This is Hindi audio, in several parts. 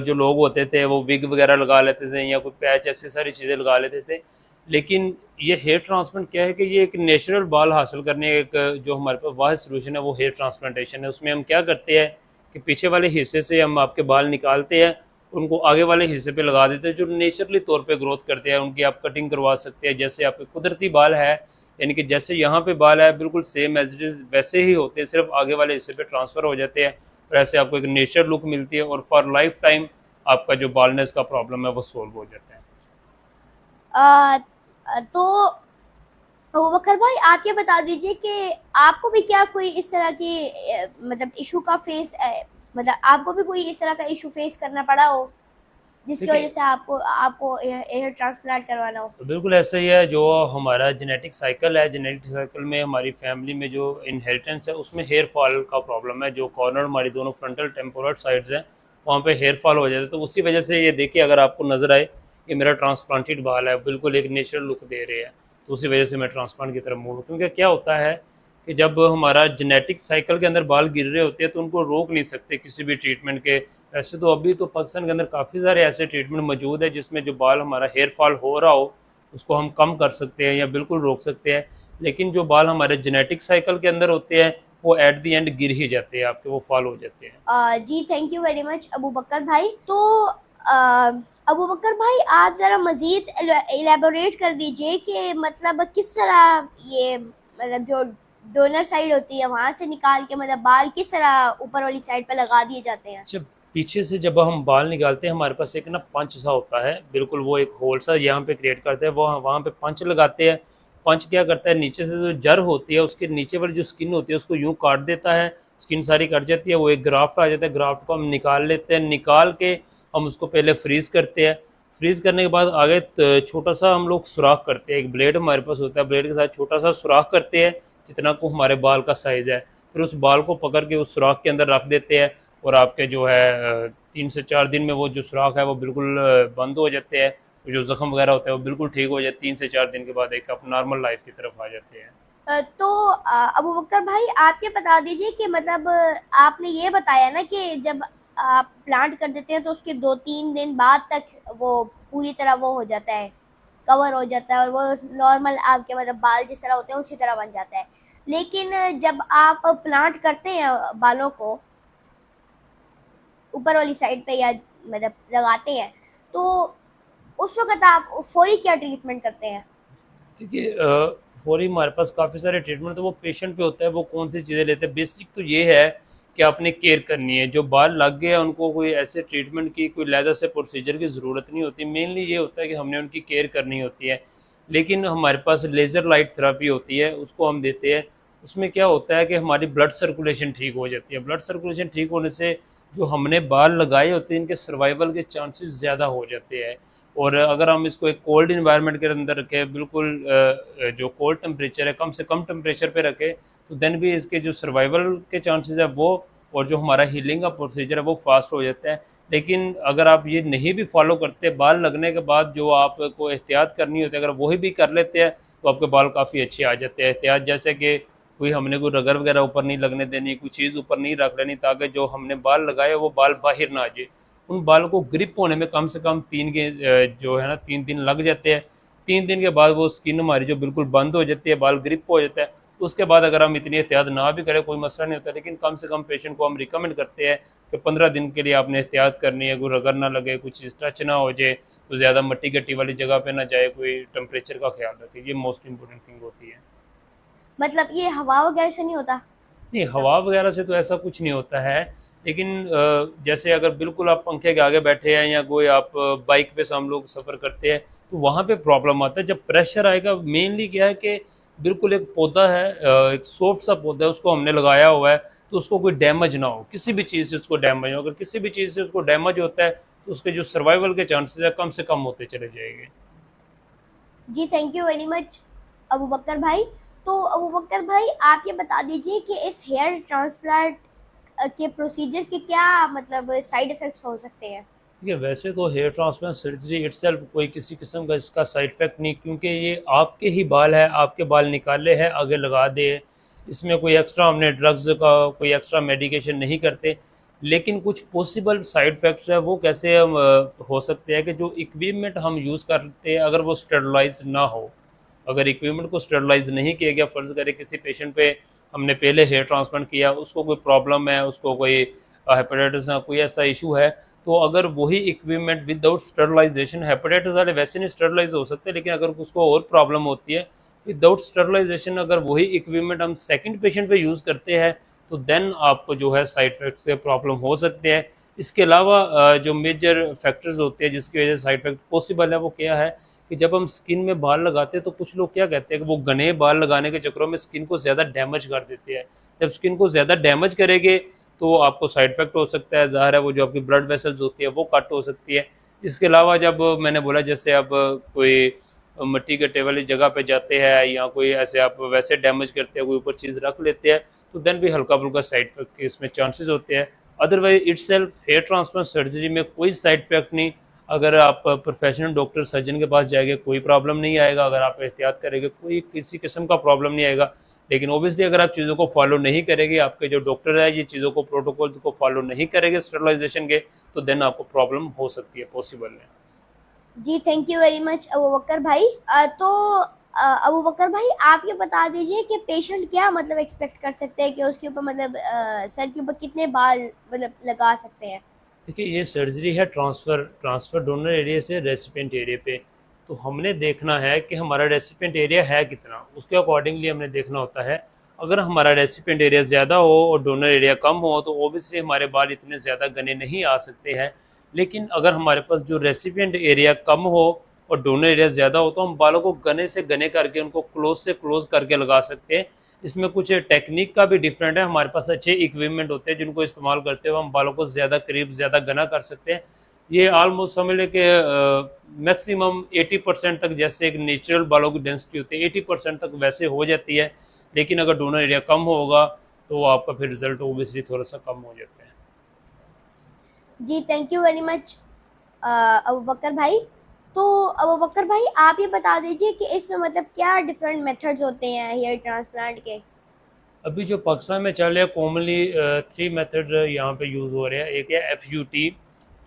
जो लोग होते थे वो विग वगैरह लगा लेते थे या कोई पैच, ऐसी सारी चीज़ें लगा लेते थे। लेकिन ये हेयर ट्रांसप्लांट क्या है कि ये एक नेचुरल बाल हासिल करने एक जो हमारे पास वाहिद सोल्यूशन है वो हेयर ट्रांसप्लांटेशन है। उसमें हम क्या करते हैं कि पीछे वाले हिस्से से हम आपके बाल निकालते हैं, उनको आगे वाले हिस्से पे लगा देते हैं जो नेचुरली तौर पे ग्रोथ करते हैं। उनकी आप कटिंग करवा सकते हैं जैसे आपके कुदरती बाल है, यानी कि जैसे यहाँ पे बाल है बिल्कुल सेम एज इट इज़ वैसे ही होते हैं, सिर्फ आगे वाले हिस्से पे ट्रांसफ़र हो जाते हैं और ऐसे आपको एक नेचुरल लुक मिलती है और फॉर लाइफ टाइम आपका जो बालनेस का प्रॉब्लम है वो सोल्व हो जाता है। आ, तो अबू बकर भाई आप ये बता दीजिए कि आपको भी क्या कोई इस तरह की मतलब इशू का फेस मतलब आपको भी कोई इस तरह का इशू फेस करना पड़ा हो जिसकी वजह देखिए, से आपको आपको एयर ट्रांसप्लांट करवाना हो? तो बिल्कुल ऐसा ही है, जो हमारा जेनेटिक साइकिल है, जेनेटिक साइकिल में हमारी फैमिली में जो इनहेरिटेंस है उसमें हेयर फॉल का प्रॉब्लम है। जो कॉर्नर हमारी दोनों फ्रंटल टेम्पोरल साइड्स हैं वहाँ पे हेयर फॉल हो जाता है। तो उसी वजह से ये देखिए, अगर आपको नज़र आए कि मेरा ट्रांसप्लांटेड बाल है, बिल्कुल एक नेचुरल लुक दे रहे हैं, तो उसी वजह से मैं ट्रांसप्लांट की तरफ मूव। क्योंकि क्या होता है कि जब हमारा जेनेटिक साइकिल के अंदर बाल गिर रहे होते हैं तो उनको रोक नहीं सकते किसी भी ट्रीटमेंट के। वैसे तो अभी तो पाकिस्तान के अंदर काफ़ी सारे ऐसे ट्रीटमेंट मौजूद है जिसमें जो बाल हमारा हेयर फॉल हो रहा हो उसको हम कम कर सकते हैं या बिल्कुल रोक सकते हैं। लेकिन जो बाल हमारे जेनेटिक साइकिल के अंदर होते हैं वो एट दी एंड गिर ही जाते हैं आपके, वो फॉल हो जाते हैं। जी thank you very much Abu Bakar भाई। तो आ, अबू बकर भाई आप ज़रा मज़ीद एलेबोरेट कर दीजिए कि मतलब किस तरह ये मतलब जो डोनर साइड होती है वहाँ से निकाल के मतलब बाल किस तरह ऊपर वाली साइड पे लगा दिए जाते हैं? जब पीछे से जब हम बाल निकालते हैं हमारे पास एक ना पंच सा होता है, बिल्कुल वो एक होल सा यहाँ पे क्रिएट करते हैं, वो वहाँ पे पंच लगाते हैं। पंच क्या करता है, नीचे से जो जड़ होती है उसके नीचे वाली जो स्किन होती है उसको यूँ काट देता है, स्किन सारी कट जाती है, वो एक ग्राफ्ट आ जाता है। ग्राफ्ट को हम निकाल लेते हैं, निकाल के हम उसको पहले फ्रीज़ करते हैं। फ्रीज़ करने के बाद आगे छोटा सा हम लोग सुराख करते हैं, एक ब्लेड हमारे पास होता है, ब्लेड के साथ छोटा सा सुराख करते हैं जितना को हमारे बाल का साइज़ है। फिर उस बाल को पकड़ के उस सुराख के अंदर रख देते हैं और आपके जो है 3 से 4 दिन में वो जो सुराख है वो बिल्कुल बंद हो जाते हैं। जो ज़ख्म वगैरह होता है वो बिल्कुल ठीक हो जाते हैं। 3 से 4 दिन के बाद एक आप नॉर्मल लाइफ की तरफ आ जाते हैं। तो अबू बकर भाई आप ये बता दीजिए कि मतलब आपने ये बताया ना कि जब आप प्लांट कर देते हैं तो उसके 2-3 दिन बाद तक वो पूरी तरह वो हो जाता है, कवर हो जाता है और वो नॉर्मल आपके मतलब बाल जिस तरह होते हैं उसी तरह बन जाता है। लेकिन जब आप प्लांट करते हैं बालों को ऊपर वाली साइड पे या मतलब लगाते हैं तो उस वक्त आप फौरी क्या ट्रीटमेंट करते हैं? देखिए, फौरी हमारे पास काफ़ी सारे ट्रीटमेंट, तो वो पेशेंट पे होता है वो कौन सी चीज़ें लेते हैं। बेसिक तो ये है कि आपने केयर करनी है। जो बाल लग गए हैं उनको कोई ऐसे ट्रीटमेंट की, कोई लहदा से प्रोसीजर की ज़रूरत नहीं होती। मेनली ये होता है कि हमने उनकी केयर करनी होती है। लेकिन हमारे पास लेज़र लाइट थेरेपी होती है, उसको हम देते हैं। उसमें क्या होता है कि हमारी ब्लड सर्कुलेशन ठीक हो जाती है। ब्लड सर्कुलेशन ठीक होने से जो हमने बाल लगाए होते हैं इनके सर्वाइवल के चांसेस ज़्यादा हो जाते हैं। और अगर हम इसको एक कोल्ड इन्वायरमेंट के अंदर रखें, बिल्कुल जो कोल्ड टेम्परेचर है कम से कम टेम्परेचर पे रखें, तो देन भी इसके जो सर्वाइवल के चांसेस है वो और जो हमारा हीलिंग का प्रोसीजर है वो फास्ट हो जाता है। लेकिन अगर आप ये नहीं भी फॉलो करते, बाल लगने के बाद जो आपको एहतियात करनी होती है अगर वही भी कर लेते हैं तो आपके बाल काफ़ी अच्छे आ जाते हैं। एहतियात जैसे कि कोई हमने कोई रगर वगैरह ऊपर नहीं लगने देनी, कोई चीज़ ऊपर नहीं रख लेनी ताकि जो हमने बाल लगाए वो बाल बाहर ना आ जाए। उन बालों को ग्रिप होने में कम से कम 3 दिन लग जाते हैं। 3 दिन के बाद वो स्किन हमारी जो बिल्कुल बंद हो जाती है, बाल ग्रिप हो जाता है। उसके बाद अगर हम इतनी एहतियात ना भी करें कोई मसला नहीं होता, लेकिन कम से कम पेशेंट को हम रिकमेंड करते हैं कि 15 दिन के लिए आपने एहतियात करनी है। कोई रगड़ ना लगे, कुछ टच ना हो जाए, कोई ज़्यादा मट्टी गट्टी वाली जगह पे ना जाए, कोई टेम्परेचर का ख्याल रखें। ये मोस्ट इंपॉर्टेंट थिंग होती है। मतलब ये हवा वगैरह से नहीं होता? नहीं, हवा वगैरह से तो ऐसा कुछ नहीं होता है। लेकिन जैसे अगर बिल्कुल आप पंखे के आगे बैठे हैं या कोई आप बाइक पे से हम लोग सफ़र करते हैं तो वहाँ पे प्रॉब्लम आता है। जब प्रेशर आएगा, मेनली क्या है कि बिल्कुल एक पौधा है, एक सॉफ्ट सा पौधा है, उसको हमने लगाया हुआ है तो उसको कोई डैमेज ना हो, किसी भी चीज़ से उसको डैमेज हो। अगर किसी भी चीज़ से उसको डैमेज होता है तो उसके जो सर्वाइवल के चांसेस है कम से कम होते चले जाएंगे। जी thank you very much Abu Bakar भाई। तो अबू बकर भाई आप ये बता दीजिए कि इस हेयर ट्रांसप्लांट के प्रोसीजर के क्या मतलब साइड इफ़ेक्ट्स हो सकते हैं? ठीक है, वैसे तो हेयर ट्रांसप्लांट सर्जरी इटसेल्फ कोई किसी किस्म का इसका साइड इफेक्ट नहीं, क्योंकि ये आपके ही बाल है, आपके बाल निकाले हैं आगे लगा दे। इसमें कोई एक्स्ट्रा हमने ड्रग्स का कोई एक्स्ट्रा मेडिकेशन नहीं करते। लेकिन कुछ पॉसिबल साइड इफ़ेक्ट्स है वो कैसे हम हो सकते हैं कि जो इक्विपमेंट हम यूज़ करते हैं अगर वो स्टरलाइज़ ना हो, अगर इक्विपमेंट को स्टरलाइज़ नहीं किया गया, फ़र्ज़ करें किसी पेशेंट पे हमने पहले हेयर ट्रांसप्लांट किया, उसको कोई प्रॉब्लम है, उसको कोई हेपेटाइटिस का कोई ऐसा इशू है, तो अगर वही इक्विपमेंट विदाउट स्टरलाइजेशन, हेपेटाइटिस वाले वैसे नहीं स्टरलाइज हो सकते, लेकिन अगर उसको और प्रॉब्लम होती है, विदाउट स्टरलाइजेशन अगर वही इक्विपमेंट हम सेकंड पेशेंट पे यूज़ करते हैं, तो देन आपको जो है साइड इफ़ेक्ट्स के प्रॉब्लम हो सकते हैं। इसके अलावा जो मेजर फैक्टर्स होते हैं जिसकी वजह से साइड इफ़ेक्ट पॉसिबल है, वो क्या है कि जब हम स्किन में बाल लगाते हैं तो कुछ लोग क्या कहते हैं कि वो घने बाल लगाने के चक्करों में स्किन को ज़्यादा डैमेज कर देते हैं। जब स्किन को ज़्यादा डैमेज करेंगे तो आपको साइड इफ़ेक्ट हो सकता है, ज़ाहिर है वो जो आपकी ब्लड वेसल्स होती है वो कट हो सकती है। इसके अलावा जब मैंने बोला जैसे अब कोई मिट्टी के टेबल वाली जगह पे जाते हैं या कोई ऐसे आप वैसे डैमेज करते हैं, कोई ऊपर चीज़ रख लेते हैं, तो देन भी हल्का-फुल्का साइड इफ़ेक्ट के इसमें चांसेस होते हैं। Otherwise itself hair transplant surgery में कोई साइड इफ़ेक्ट नहीं। अगर आप प्रोफेशनल डॉक्टर सर्जन के पास जाएंगे कोई प्रॉब्लम नहीं आएगा, अगर आप एहतियात करेंगे कोई किसी किस्म का प्रॉब्लम नहीं आएगा। लेकिन ओबियसली अगर आप चीज़ों को फॉलो नहीं करेंगे, आपके जो डॉक्टर है ये चीज़ों को प्रोटोकॉल्स को फॉलो नहीं करेंगे स्टरलाइजेशन के, तो देन आपको प्रॉब्लम हो सकती है, पॉसिबल है। जी thank you very much Abu Bakar भाई। तो अबू बकर भाई आप ये बता दीजिए कि पेशेंट क्या मतलब एक्सपेक्ट कर सकते हैं कि उसके ऊपर मतलब सर के ऊपर कितने बाल मतलब लगा सकते हैं। देखिए ये सर्जरी है ट्रांसफ़र ट्रांसफ़र डोनर एरिया से रेसिपिएंट एरिया पे। तो हमने देखना है कि हमारा रेसिपिएंट एरिया है कितना, उसके अकॉर्डिंगली हमने देखना होता है। अगर हमारा रेसिपिएंट एरिया ज़्यादा हो और डोनर एरिया कम हो तो ओबियसली हमारे बाल इतने ज़्यादा घने नहीं आ सकते हैं। लेकिन अगर हमारे पास जो रेसिपिएंट एरिया कम हो और डोनर एरिया ज़्यादा हो तो हम बालों को घने से घने करके उनको क्लोज से क्लोज करके लगा सकते हैं। इसमें कुछ टेक्निक का भी डिफरेंट है, हमारे पास अच्छे इक्विपमेंट होते हैं जिनको इस्तेमाल करते हुए हम बालों को ज़्यादा करीब ज़्यादा घना कर सकते हैं। ये ऑलमोस्ट समझ लें कि मैक्सिमम 80% तक, जैसे एक नेचुरल बालों की डेंसिटी होती है 80% तक वैसे हो जाती है। लेकिन अगर डोनर एरिया कम होगा तो आपका फिर रिजल्ट ओबियसली थोड़ा सा कम हो जाता है। जी thank you very much Abu Bakar भाई। तो अबू बकर भाई आप ये बता दीजिए कि इसमें मतलब क्या डिफरेंट मेथड्स होते हैं हेयर ट्रांसप्लांट के। अभी जो पाकिस्तान में चल रहा है कॉमनली 3 मेथड यहाँ पे यूज़ हो रहे हैं। एक है FUT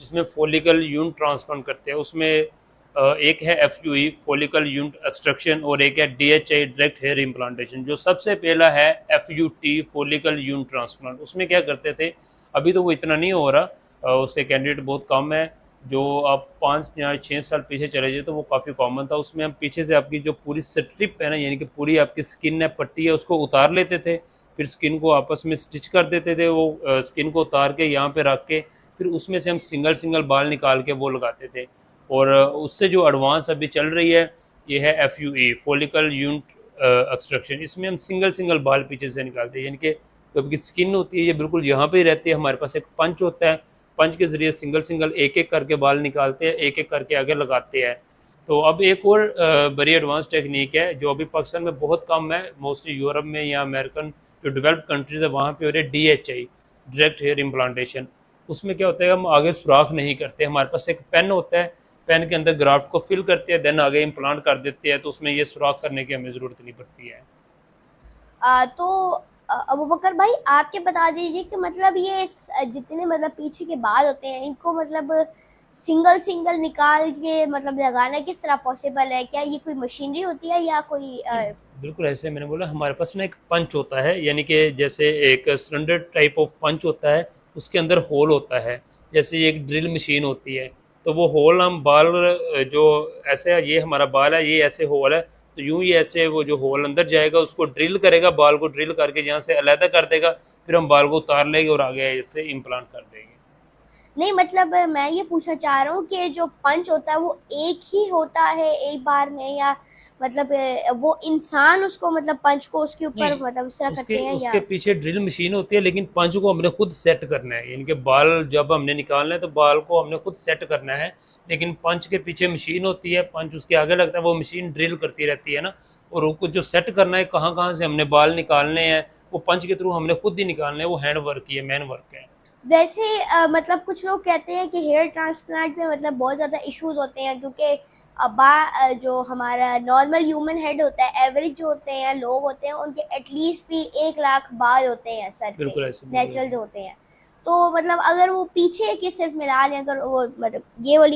जिसमें फॉलिकल यूनिट ट्रांसप्लांट करते हैं, उसमें एक है FUE फॉलिकल यूनिट एक्सट्रैक्शन और एक है DHI डायरेक्ट हेयर इम्प्लांटेशन। जो सबसे पहला है FUT फॉलिकल यूनिट ट्रांसप्लांट, उसमें क्या करते थे, अभी तो वो इतना नहीं हो रहा, उससे कैंडिडेट बहुत कम है। जो आप 5 या 6 साल पीछे चले जाए तो वो काफ़ी कॉमन था। उसमें हम पीछे से आपकी जो पूरी स्ट्रिप है ना, यानी कि पूरी आपकी स्किन है, पट्टी है, उसको उतार लेते थे, फिर स्किन को आपस में स्टिच कर देते थे। वो स्किन को उतार के यहाँ पे रख के फिर उसमें से हम सिंगल सिंगल बाल निकाल के वो लगाते थे। और उससे जो एडवांस अभी चल रही है ये है FUE फॉलिकल यूनिट एक्सट्रैक्शन। इसमें हम सिंगल सिंगल बाल पीछे से निकालते हैं, यानी कि जो आपकी स्किन होती है ये बिल्कुल यहाँ पे ही रहती है। हमारे पास एक पंच होता है, पंच के ज़रिए सिंगल सिंगल एक एक करके बाल निकालते हैं, एक एक करके आगे लगाते हैं। तो अब एक और बड़ी एडवांस टेक्निक है जो अभी पाकिस्तान में बहुत कम है, मोस्टली यूरोप में या अमेरिकन जो डेवलप्ड कंट्रीज़ है वहाँ पे हो रही है DHI डायरेक्ट हेयर इम्प्लांटेशन। उसमें क्या होता है, हम आगे सुराख नहीं करते, हमारे पास एक पेन होता है, पेन के अंदर ग्राफ्ट को फिल करते हैं, देन आगे इम्प्लांट कर देते हैं, तो उसमें ये सुराख करने की हमें ज़रूरत नहीं पड़ती है। तो अबू बकर भाई आप ये बता दीजिए कि मतलब ये जितने मतलब पीछे के बाल होते हैं इनको मतलब सिंगल सिंगल निकाल के मतलब लगाना किस तरह पॉसिबल है, क्या ये कोई मशीनरी होती है या कोई बिल्कुल ऐसे मैंने बोला हमारे पास ना एक पंच होता है, यानी कि जैसे एक सिलेंडर टाइप ऑफ पंच होता है, उसके अंदर होल होता है, जैसे एक ड्रिल मशीन होती है। तो वो होल हम बाल जो ऐसे, ये हमारा बाल है, ये ऐसे होल है, तो यूं ही ऐसे वो जो होल अंदर जाएगा उसको ड्रिल करेगा, बाल को ड्रिल करके यहाँ से अलहदा कर देगा, फिर हम बाल को उतार लेंगे और आगे ऐसे इम्प्लांट कर देंगे। नहीं मतलब मैं ये पूछना चाह रहा हूँ कि जो पंच होता है वो एक ही होता है एक बार में, या मतलब वो इंसान उसको मतलब पंच को उसके ऊपर नहीं, मतलब उस तरह उसके करते हैं या। उसके पीछे ड्रिल मशीन होती है, लेकिन पंच को हमने खुद सेट करना है, यानी कि बाल जब हमने निकालना है तो बाल को हमने खुद सेट करना है। लेकिन पंच के पीछे मशीन होती है, पंच उसके आगे लगता है, वो मशीन ड्रिल करती रहती है ना, और उसको जो सेट करना है कहाँ कहाँ से हमने बाल निकालने हैं वो पंच के थ्रू हमने खुद ही निकालने हैं। वो हैंड वर्क ही है, मैन वर्क है। वैसे मतलब कुछ लोग कहते हैं कि हेयर ट्रांसप्लांट में मतलब बहुत ज़्यादा इश्यूज होते हैं क्योंकि जो हमारा नॉर्मल ह्यूमन हेड होता है, एवरेज जो होते हैं लोग होते हैं उनके एटलीस्ट भी 1 लाख बाल होते हैं सर पे, बिल्कुल ऐसे नेचुरल जो होते हैं। तो मतलब अगर वो पीछे की सिर्फ मिला लें, अगर वो मतलब ये वाली